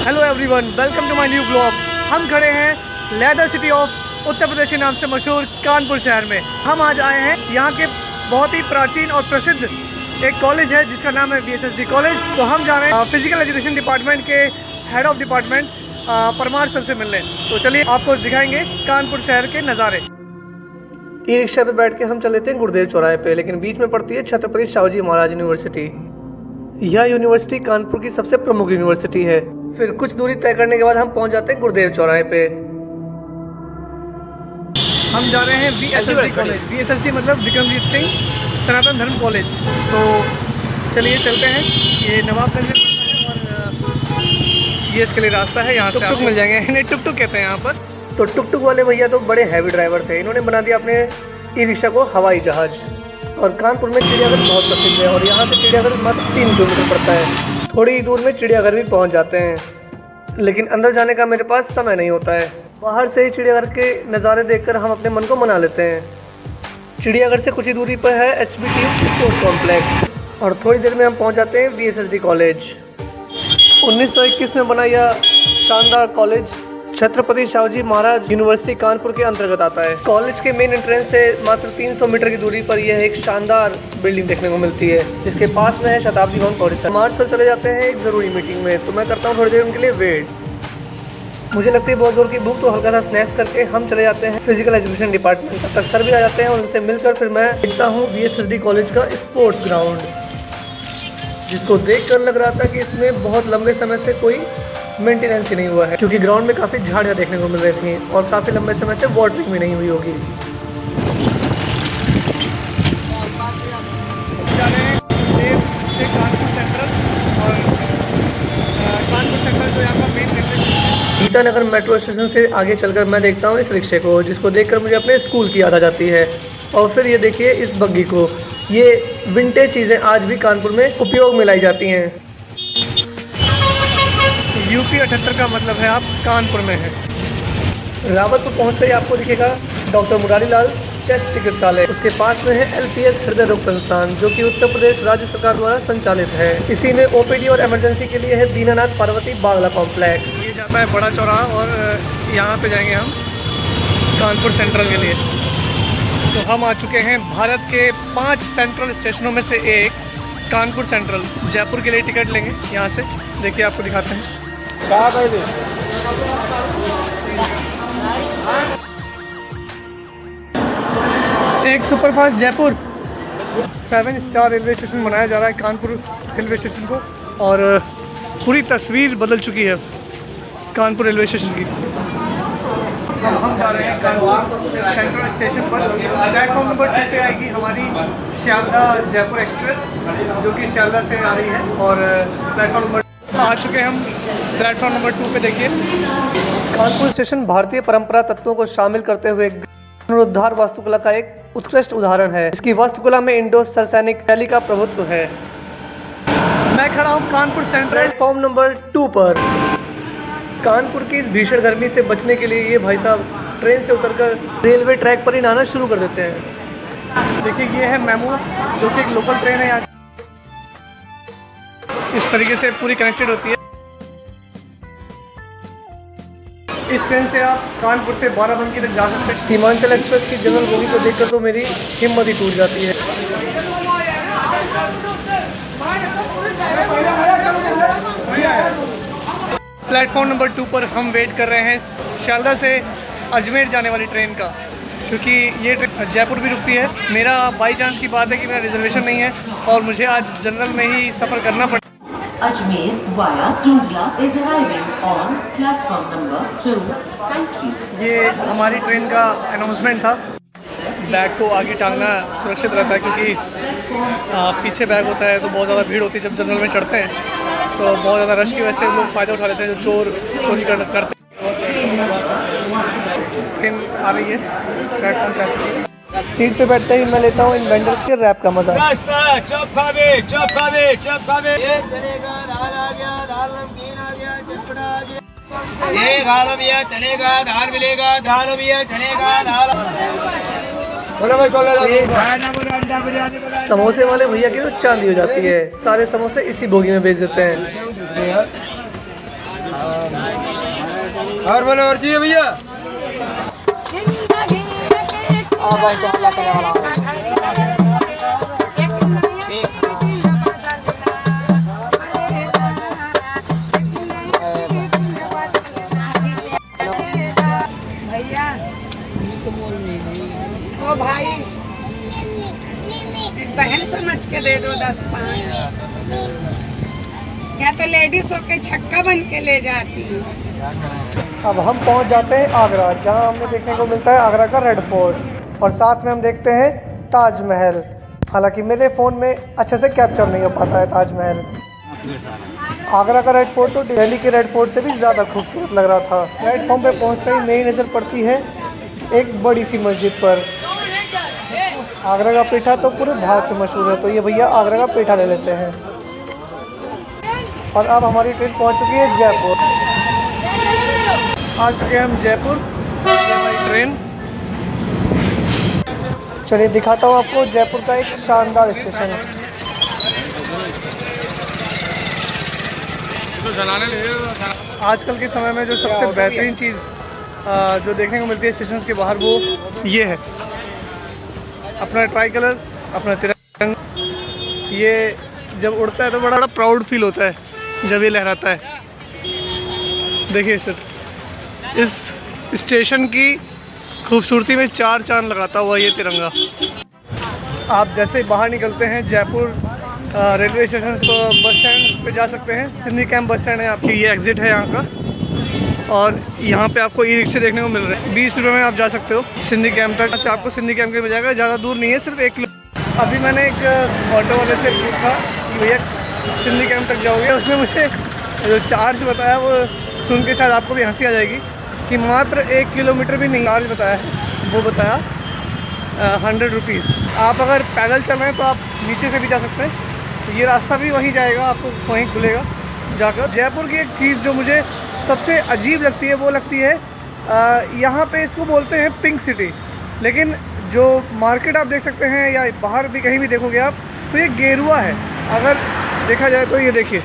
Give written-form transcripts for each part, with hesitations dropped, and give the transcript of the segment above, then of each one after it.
Hello everyone, welcome to my new blog. हम खड़े हैं leather city of Uttar Pradesh के नाम से मशहूर कानपुर शहर में। हम आज आए हैं यहाँ के बहुत ही प्राचीन और प्रसिद्ध एक कॉलेज है जिसका नाम है VSSD कॉलेज। तो हम जा रहे हैं फिजिकल एजुकेशन डिपार्टमेंट के head of department Parmar sir से मिलने। तो चलिए आपको दिखाएंगे कानपुर शहर के नज़ारे। ई रिक्शा पे बैठ के हम चले थे गुरुदेव चौराहे पे, लेकिन बीच में पड़ती है छत्रपति शिवाजी महाराज यूनिवर्सिटी। यह यूनिवर्सिटी कानपुर की सबसे प्रमुख यूनिवर्सिटी है। फिर कुछ दूरी तय करने के बाद हम पहुंच जाते हैं गुरुदेव चौराहे पे। हम जा रहे हैं VSSD कॉलेज। VSSD मतलब विक्रमजीत सिंह सनातन धर्म कॉलेज। तो चलिए चलते हैं। ये नवाबगंज में है और ये इसके लिए रास्ता है। यहाँ से टुक मिल जाएंगे, इन्हें टुक टुक कहते हैं यहाँ पर। तो टुक टुक वाले भैया तो बड़े हैवी ड्राइवर थे, इन्होंने बना दिया अपने ई रिक्शा को हवाई जहाज। और कानपुर में चिड़ियाघर बहुत प्रसिद्ध है और यहाँ से चिड़ियाघर मात्र 3 किलोमीटर पड़ता है। थोड़ी ही दूर में चिड़ियाघर भी पहुँच जाते हैं, लेकिन अंदर जाने का मेरे पास समय नहीं होता है। बाहर से ही चिड़ियाघर के नज़ारे देखकर हम अपने मन को मना लेते हैं। चिड़ियाघर से कुछ ही दूरी पर है HBTU स्पोर्ट्स कॉम्प्लेक्स और थोड़ी देर में हम पहुँच जाते हैं VSSD कॉलेज। 1921 में बना यह शानदार कॉलेज छत्रपति शिवाजी महाराज यूनिवर्सिटी कानपुर के अंतर्गत आता है। कॉलेज के मेन एंट्रेंस से मात्र 300 मीटर की दूरी पर यह एक शानदार बिल्डिंग देखने को मिलती है, जिसके पास में है शताब्दी भवन परिसर। परमार सर चले जाते हैं एक ज़रूरी मीटिंग में, तो मैं करता हूँ थोड़ी देर उनके लिए वेट। मुझे लगती है बहुत जोर की भूख, तो हल्का सा स्नैक्स करके हम चले जाते हैं फिजिकल एजुकेशन डिपार्टमेंट। तब तक सर भी आ जाते हैं और उनसे मिलकर फिर मैं देखता हूँ VSSD कॉलेज का स्पोर्ट्स ग्राउंड, जिसको देखकर लग रहा था कि इसमें बहुत लंबे समय से कोई मेंटेनेंस ही नहीं हुआ है, क्योंकि ग्राउंड में काफ़ी झाड़ियाँ देखने को मिल रही थी और काफ़ी लंबे समय से वाटरिंग भी नहीं हुई होगी। जा रहे हैं कानपुर सेंट्रल और कानपुर सेंट्रल जो यहाँ का main centre. Geeta Nagar metro station से आगे चलकर मैं देखता हूँ इस रिक्शे को, जिसको देखकर मुझे अपने स्कूल की याद आ जाती है। और फिर ये देखिए इस बग्गी को, ये विंटेज चीज़ें आज भी कानपुर में उपयोग में लाई जाती हैं। UP 78 का मतलब है आप कानपुर में हैं। रावतपुर पहुंचते ही आपको दिखेगा डॉक्टर मुरारी लाल चेस्ट चिकित्सालय। उसके पास में है LPS हृदय रोग संस्थान, जो कि उत्तर प्रदेश राज्य सरकार द्वारा संचालित है। इसी में OPD और इमरजेंसी के लिए है दीनानाथ पार्वती बागला कॉम्प्लेक्स। ये जाता है बड़ा चौराहा और यहाँ पे जाएंगे हम कानपुर सेंट्रल के लिए। तो हम आ चुके हैं भारत के 5 सेंट्रल स्टेशनों में से एक कानपुर सेंट्रल। जयपुर के लिए टिकट लेंगे यहाँ से, देखिए आपको दिखाते हैं। एक superfast Jaipur 7 star railway station बनाया जा रहा है कानपुर रेलवे स्टेशन को, और पूरी तस्वीर बदल चुकी है कानपुर रेलवे स्टेशन की। हम जा रहे हैं कानपुर सेंट्रल स्टेशन पर। प्लेटफॉर्म नंबर 2 पे आएगी हमारी शियालदा जयपुर एक्सप्रेस, जो कि शियालदा से आ रही है। और प्लेटफॉर्म नंबर आ चुके हैं हम प्लेटफॉर्म नंबर 2 पे। देखिए कानपुर स्टेशन भारतीय परंपरा तत्वों को शामिल करते हुए पुनरुद्धार वास्तुकला का एक उत्कृष्ट उदाहरण है। इसकी वास्तुकला में इंडो सरसैनिक शैली का प्रभुत्व है। मैं खड़ा हूँ कानपुर सेंट्रल प्लेटफॉर्म नंबर 2 पर। कानपुर की इस भीषण गर्मी से बचने के लिए ये भाई साहब ट्रेन से उतरकर रेलवे ट्रैक पर ही नहाना शुरू कर देते हैं। देखिए ये है मेमो, जो कि एक लोकल ट्रेन है यहाँ। इस तरीके से पूरी कनेक्टेड होती है। इस ट्रेन से आप कानपुर से बाराबंकी तक जा सकते हैं। सीमांचल एक्सप्रेस की जनरल बोगी को देखकर तो मेरी हिम्मत ही टूट जाती है। प्लेटफॉर्म नंबर 2 पर हम वेट कर रहे हैं शियालदा से अजमेर जाने वाली ट्रेन का, क्योंकि ये ट्रेन जयपुर भी रुकती है। मेरा बाई चांस की बात है कि मेरा रिजर्वेशन नहीं है और मुझे आज जनरल में ही सफ़र करना पड़ा। Ajmer via Dudla is arriving on platform number 2. Thank you. ये हमारी ट्रेन का अनाउंसमेंट था। बैग को आगे टांगना सुरक्षित रहता है, क्योंकि पीछे बैग होता है तो बहुत ज़्यादा भीड़ होती है। जब जनरल में चढ़ते हैं तो बहुत ज़्यादा रश की वजह से लोग फ़ायदा उठा लेते हैं, जो चोरी करते हैं। ट्रेन आ रही है प्लेटफॉर्म पे। सीट पे बैठते ही मैं लेता हूँ इन वेंडर्स के रैप का मजा। समोसे वाले भैया की तो चांदी हो जाती है, सारे समोसे इसी बोगी में बेच देते हैं। और बोलो और चाहिए भैया। भैया ओ भाई एक बहन समझ के दे दो 10-5, या तो लेडीज होके छक्का बन के ले जाती हूँ। अब हम पहुंच जाते हैं आगरा, जहां हमें देखने को मिलता है आगरा का रेड फोर्ट और साथ में हम देखते हैं ताजमहल। हालांकि मेरे फ़ोन में अच्छे से कैप्चर नहीं हो पाता है ताजमहल। आगरा का रेड फोर्ट तो दिल्ली के रेड फोर्ट से भी ज़्यादा खूबसूरत लग रहा था। प्लेटफॉर्म पे पहुंचते ही मेरी नज़र पड़ती है एक बड़ी सी मस्जिद पर। आगरा का पेठा तो पूरे भारत में मशहूर है, तो ये भैया आगरा का पेठा ले लेते हैं। और अब हमारी ट्रेन पहुंच चुकी है जयपुर। आ चुके हैं हम जयपुर, ये हमारी ट्रेन। चलिए दिखाता हूँ आपको जयपुर का एक शानदार स्टेशन। आजकल के समय में जो सबसे बेहतरीन चीज़ जो देखने को मिलती है स्टेशन के बाहर, वो ये है अपना ट्राई कलर, अपना तिरंगा। ये जब उड़ता है तो बड़ा प्राउड फील होता है जब ये लहराता है। देखिए सर, इस स्टेशन की खूबसूरती में 4 चांद लगाता हुआ ये तिरंगा। आप जैसे ही बाहर निकलते हैं जयपुर रेलवे स्टेशन तो बस स्टैंड पे जा सकते हैं। सिंधी कैंप बस स्टैंड है आपकी, ये एग्ज़िट है यहाँ का। और यहाँ पे आपको ई रिक्शे देखने को मिल रहे हैं, 20 रुपये में आप जा सकते हो सिंधी कैंप तक। से आपको सिंधी कैंप के मिल जाएगा, ज़्यादा दूर नहीं है, सिर्फ 1 किलो। अभी मैंने एक ऑटो वाले से पूछा कि भैया सिंधी कैंप तक जाओगे, उसने मुझे जो चार्ज बताया वो सुन के शायद आपको भी हंसी आ जाएगी कि मात्र 1 किलोमीटर भी नहीं चार्ज बताया है। वो बताया 100 रुपीज़। आप अगर पैदल चल रहे हैं तो आप नीचे से भी जा सकते हैं, तो ये रास्ता भी वहीं जाएगा, आपको वहीं खुलेगा जाकर। जयपुर की एक चीज़ जो मुझे सबसे अजीब लगती है वो लगती है यहाँ पे इसको बोलते हैं पिंक सिटी, लेकिन जो मार्केट आप देख सकते हैं या बाहर भी कहीं भी देखोगे आप तो ये गेरुआ है। अगर देखा जाए तो ये देखिए,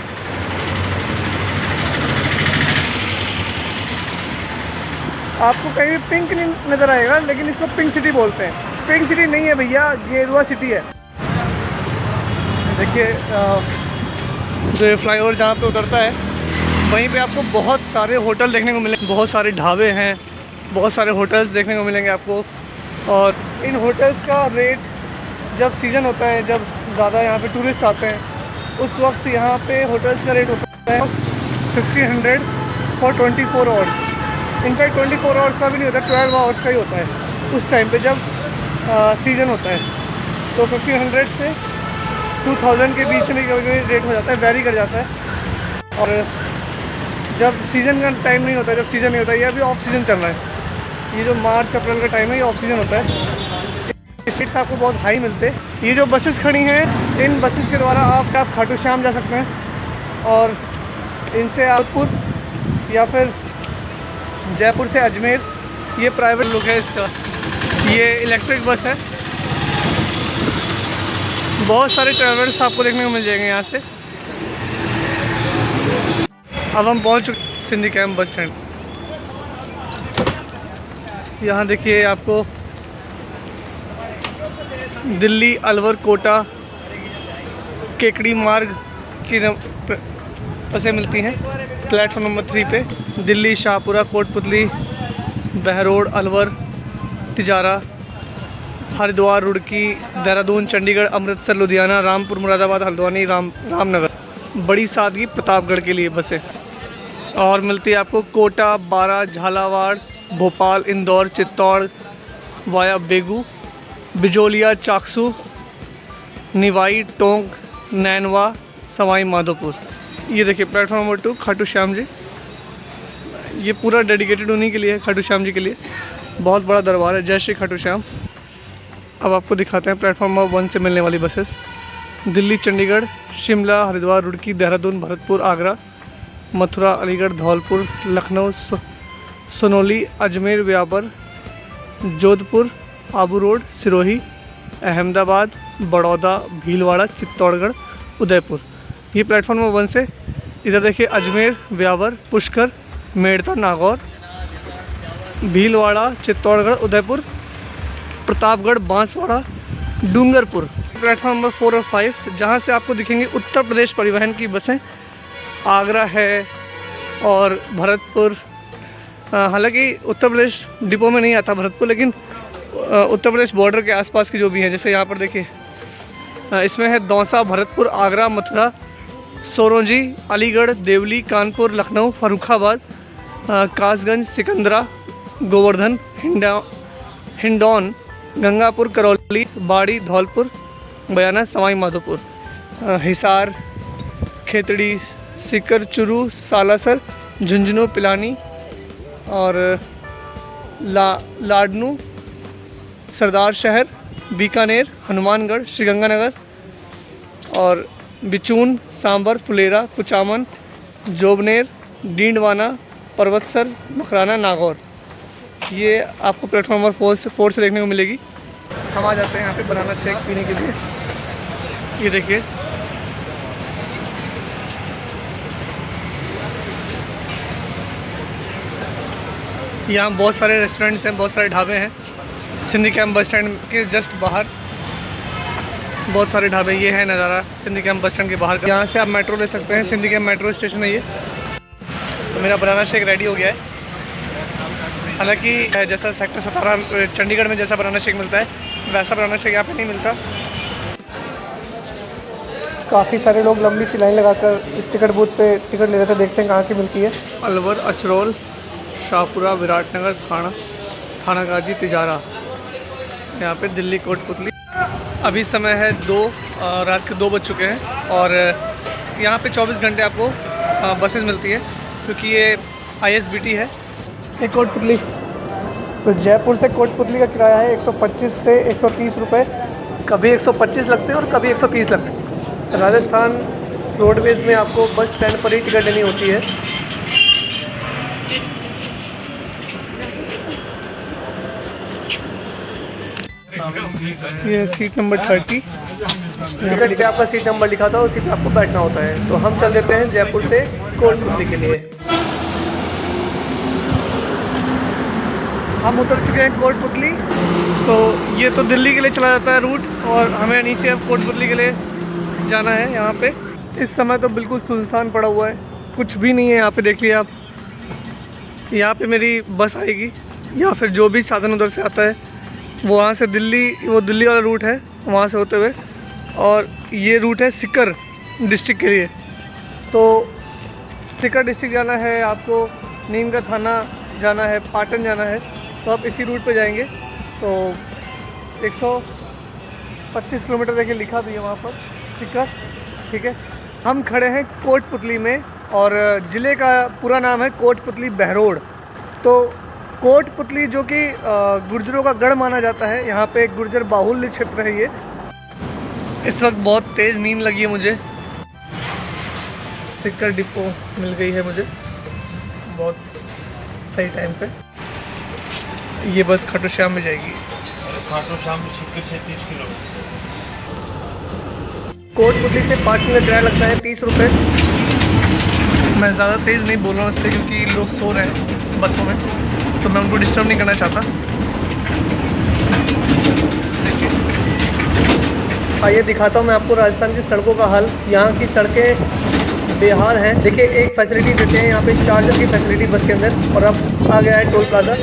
आपको कहीं भी पिंक नहीं नज़र आएगा, लेकिन इसको पिंक सिटी बोलते हैं। पिंक सिटी नहीं है भैया, गेरुआ सिटी है। देखिए जो फ्लाईओवर जहाँ पे उतरता है वहीं पे आपको बहुत सारे होटल देखने को मिलेंगे, बहुत सारे ढाबे हैं, बहुत सारे होटल्स देखने को मिलेंगे आपको। और इन होटल्स का रेट जब सीज़न होता है, जब ज़्यादा यहाँ पे टूरिस्ट आते हैं, उस वक्त यहाँ पे होटल्स का रेट होता है 1500 फॉर 24 आवर्स। इनफैक्ट 24 आवर्स का भी नहीं होता, 12 आवर्स का ही होता है उस टाइम पे जब सीज़न होता है। तो 1500 से 2000 के बीच में कभी रेट हो जाता है, वेरी कर जाता है। और जब सीज़न का टाइम नहीं होता, जब सीज़न नहीं होता, ये अभी ऑफ सीज़न चल रहा है, ये जो मार्च अप्रैल का टाइम है ये ऑफ सीज़न होता है। टिकट्स आपको बहुत हाई मिलते हैं। ये जो बसेस खड़ी हैं, इन बसेस के द्वारा आप खाटू श्याम जा सकते हैं, और इनसे आउटपुर या फिर जयपुर से अजमेर। ये प्राइवेट लुक है इसका, ये इलेक्ट्रिक बस है। बहुत सारे ट्रैवलर्स आपको देखने को मिल जाएंगे यहाँ से। अब हम पहुँच चुके सिंधी कैंप बस स्टैंड। यहाँ देखिए आपको दिल्ली अलवर कोटा केकड़ी मार्ग की बसें मिलती हैं। प्लेटफॉर्म नंबर 3 पे दिल्ली, शाहपुरा, कोटपुतली, बहरोड, अलवर, तिजारा, हरिद्वार, रुड़की, देहरादून, चंडीगढ़, अमृतसर, लुधियाना, रामपुर, मुरादाबाद, हल्द्वानी, रामनगर, बड़ी सादगी, प्रतापगढ़ के लिए बसें। और मिलती है आपको कोटा, बारा, झालावाड़, भोपाल, इंदौर, चित्तौड़ वाया बेगू, बिजोलिया, चाकसू, निवाई, टोंक, नैनवा, सवाई माधोपुर। ये देखिए प्लेटफॉर्म नंबर 2 खाटू श्याम जी। ये पूरा डेडिकेटेड उन्हीं के लिए है, खाटू श्याम जी के लिए। बहुत बड़ा दरबार है, जय श्री खाटू श्याम। अब आपको दिखाते हैं प्लेटफॉर्म नंबर 1 से मिलने वाली बसेस। दिल्ली, चंडीगढ़, शिमला, हरिद्वार, रुड़की, देहरादून, भरतपुर, आगरा, मथुरा, अलीगढ़, धौलपुर, लखनऊ, सोनौली, अजमेर, व्यापर, जोधपुर, आबू रोड, सिरोही, अहमदाबाद, बड़ौदा, भीलवाड़ा, चित्तौड़गढ़, उदयपुर। ये प्लेटफॉर्म नंबर 1 से इधर देखिए अजमेर, ब्यावर, पुष्कर, मेड़ता, नागौर, भीलवाड़ा, चित्तौड़गढ़, उदयपुर, प्रतापगढ़, बांसवाड़ा, डूंगरपुर। प्लेटफॉर्म नंबर 4 और 5 जहाँ से आपको दिखेंगे उत्तर प्रदेश परिवहन की बसें। आगरा है और भरतपुर, हालांकि उत्तर प्रदेश डिपो में नहीं आता भरतपुर, लेकिन उत्तर प्रदेश बॉर्डर के आसपास की जो भी हैं, जैसे यहाँ पर देखिए इसमें है दौसा, भरतपुर, आगरा, मथुरा, सोरोंजी, अलीगढ़, देवली, कानपुर, लखनऊ, फर्रुखाबाद, कासगंज, सिकंदरा, गोवर्धन, हिंडौन, गंगापुर, करौली, बाड़ी, धौलपुर, बयाना, सवाई माधोपुर, हिसार, खेतड़ी, सीकर, चुरू, सालासर, झुंझुनू, पिलानी और लाडनू, सरदार शहर, बीकानेर, हनुमानगढ़, श्रीगंगानगर और बिचून, सांबर, फुलेरा, कुचामन, जोबनेर, डींडवाना, पर्वतसर, मकराना, नागौर। ये आपको प्लेटफॉर्म नंबर 4 से देखने को मिलेगी। हम आ जाते हैं यहाँ पे बनाना शेक पीने के लिए। ये देखिए यहाँ बहुत सारे रेस्टोरेंट्स हैं, बहुत सारे ढाबे हैं। सिंधी कैंप बस स्टैंड के जस्ट बाहर बहुत सारे ढाबे, ये है नज़ारा सिंधी कैंप बस स्टैंड के बाहर का। यहाँ से आप मेट्रो ले सकते हैं, सिंधी कैंप मेट्रो स्टेशन है ये। तो मेरा बनाना शेक रेडी हो गया है। हालांकि जैसा सेक्टर 17 चंडीगढ़ में जैसा बनाना शेक मिलता है वैसा बनाना शेक यहाँ पे नहीं मिलता। काफ़ी सारे लोग लंबी सी लाइन लगाकर इस टिकट बूथ पे टिकट ले रहे थे। देखते हैं कहाँ की मिलती है। अलवर, अचरोल, शाहपुरा, विराटनगर, थाना गाजी, तिजारा, यहाँ पे दिल्ली कोटपुतली। अभी समय है 2, रात के 2 बज चुके हैं और यहाँ पे 24 घंटे आपको बसेस मिलती है क्योंकि ये ISBT है। एक कोटपुतली, तो जयपुर से कोटपुतली का किराया है 125 से 130 रुपये। कभी 125 लगते हैं और कभी 130 लगते हैं। राजस्थान रोडवेज़ में आपको बस स्टैंड पर ही टिकट लेनी होती है। ये सीट नंबर 30, टिकट पे आपका सीट नंबर लिखा था, उसी पे आपको बैठना होता है। तो हम चल देते हैं जयपुर से कोटपुतली के लिए। हम उतर चुके हैं कोटपुतली। तो ये तो दिल्ली के लिए चला जाता है रूट और हमें नीचे अब कोटपुतली के लिए जाना है। यहाँ पे इस समय तो बिल्कुल सुनसान पड़ा हुआ है, कुछ भी नहीं है यहाँ पे। देखिए आप, यहाँ पे मेरी बस आएगी या फिर जो भी साधन उधर से आता है वो वहाँ से दिल्ली, वो दिल्ली वाला रूट है, वहाँ से होते हुए। और ये रूट है सीकर डिस्ट्रिक्ट के लिए। तो सीकर डिस्ट्रिक्ट जाना है आपको, नीम का थाना जाना है, पाटन जाना है, तो आप इसी रूट पे जाएंगे। तो 125 किलोमीटर देखिए लिखा भी है वहाँ पर सीकर, ठीक है। हम खड़े हैं कोटपुतली में और ज़िले का पूरा नाम है कोटपुतली बहरोड। तो कोटपुतली जो कि गुर्जरों का गढ़ माना जाता है, यहाँ पे एक गुर्जर बाहुल्य क्षेत्र है ये। इस वक्त बहुत तेज़ नींद लगी है मुझे। सीकर डिपो मिल गई है मुझे बहुत सही टाइम पे। ये बस खाटू श्याम में जाएगी। खाटू श्याम सीकर से 30 किलोमीटर। कोटपुतली से पाटन का किराया लगता है 30 रुपये। मैं ज़्यादा तेज़ नहीं बोल रहा हूँ इसलिए क्योंकि लोग सो रहे हैं बसों में, तो मैं उनको डिस्टर्ब नहीं करना चाहता। देखिए, आइए दिखाता हूँ मैं आपको राजस्थान की सड़कों का हाल। यहाँ की सड़कें बेहाल हैं। देखिए, एक फैसिलिटी देते हैं यहाँ पे, चार्जर की फैसिलिटी बस के अंदर। और अब आ गया है टोल प्लाजा।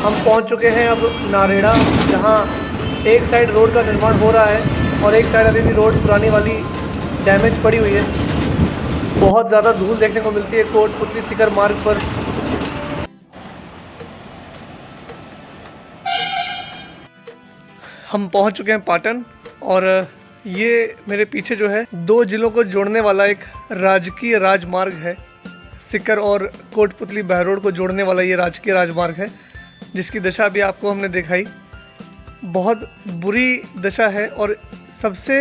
हम पहुँच चुके हैं अब नारेड़ा, जहाँ एक साइड रोड का निर्माण हो रहा है और एक साइड अभी भी रोड पुरानी वाली डैमेज पड़ी हुई है। बहुत ज़्यादा धूल देखने को मिलती है कोटपुतली सीकर मार्ग पर। हम पहुंच चुके हैं पाटन और ये मेरे पीछे जो है 2 जिलों को जोड़ने वाला एक राजकीय राजमार्ग है। सीकर और कोटपुतली बहरोड को जोड़ने वाला ये राजकीय राजमार्ग है, जिसकी दशा भी आपको हमने दिखाई। बहुत बुरी दशा है और सबसे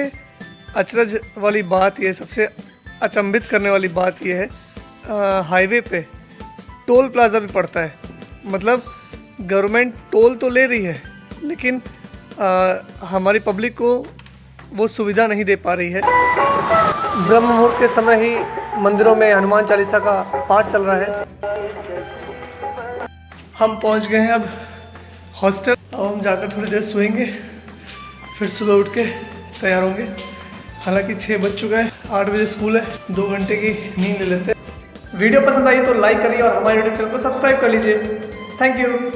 अचरज वाली बात ये, सबसे अचंभित करने वाली बात ये है, हाईवे पे टोल प्लाज़ा भी पड़ता है। मतलब गवर्नमेंट टोल तो ले रही है, लेकिन हमारी पब्लिक को वो सुविधा नहीं दे पा रही है। ब्रह्म मुहूर्त के समय ही मंदिरों में हनुमान चालीसा का पाठ चल रहा है। हम पहुंच गए हैं अब हॉस्टल। अब हम जाकर थोड़ी देर सोएंगे, फिर सुबह उठ के तैयार होंगे। हालांकि 6 बज चुका है, 8 बजे स्कूल है, 2 घंटे की नींद ले लेते हैं। वीडियो पसंद आई तो लाइक करिए और हमारे यूट्यूब चैनल को सब्सक्राइब कर लीजिए। Thank you.